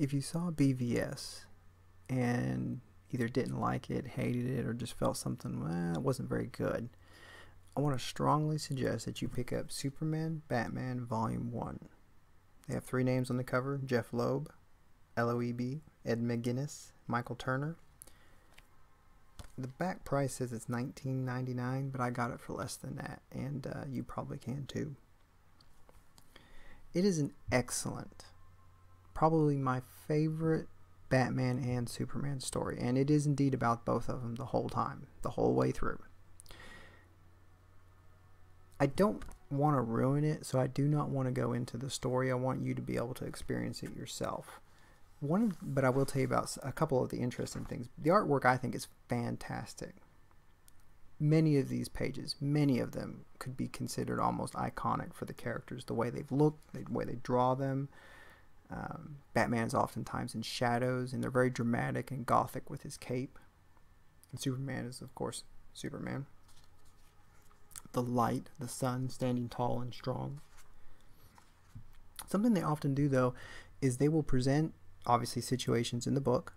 if you saw BVS and either didn't like it, hated it, or just felt something, it wasn't very good, I want to strongly suggest that you pick up Superman Batman Volume 1. They have 3 names on the cover: Jeff Loeb, Loeb, Ed McGuinness, Michael Turner. The back price says it's $19.99, but I got it for less than that, and you probably can too. It is an excellent, probably my favorite Batman and Superman story, and it is indeed about both of them the whole time, the whole way through. I don't want to ruin it, so I do not want to go into the story. I want you to be able to experience it yourself. But I will tell you about a couple of the interesting things. The artwork, I think, is fantastic. Many of these pages, many of them could be considered almost iconic for the characters. The way they've looked, the way they draw them. Batman is oftentimes in shadows, and they're very dramatic and gothic with his cape. And Superman is, of course, Superman. The light, the sun, standing tall and strong. Something they often do, though, is they will present, obviously, situations in the book,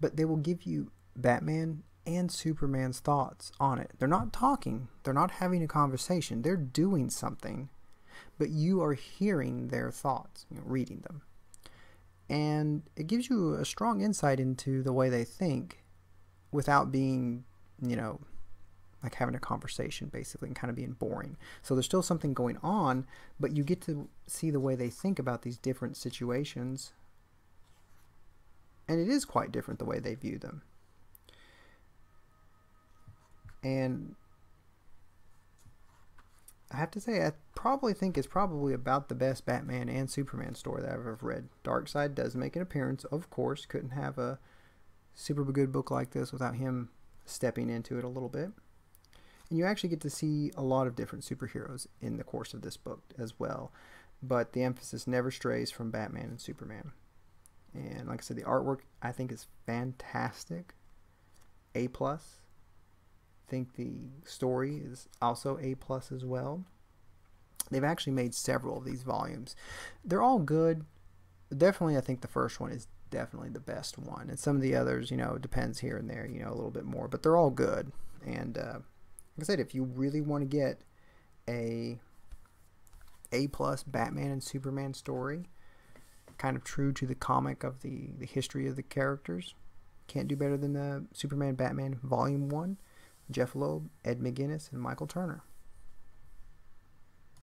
but they will give you Batman and Superman's thoughts on it. They're not talking. They're not having a conversation. They're doing something, but you are hearing their thoughts, reading them. And it gives you a strong insight into the way they think without being, like having a conversation, basically, and kind of being boring. So there's still something going on, but you get to see the way they think about these different situations. And it is quite different the way they view them. And I have to say, I probably think it's probably about the best Batman and Superman story that I've ever read. Darkseid does make an appearance, of course. Couldn't have a super good book like this without him stepping into it a little bit. And you actually get to see a lot of different superheroes in the course of this book as well. But the emphasis never strays from Batman and Superman. And like I said, the artwork, I think, is fantastic. A+. I think the story is also A+ as well. They've actually made several of these volumes. They're all good. Definitely, I think the first one is definitely the best one. And some of the others, depends here and there, a little bit more. But they're all good. And like I said, if you really want to get A+ Batman and Superman story, kind of true to the comic of the history of the characters, can't do better than the Superman Batman Volume 1, Jeff Loeb, Ed McGuinness, and Michael Turner.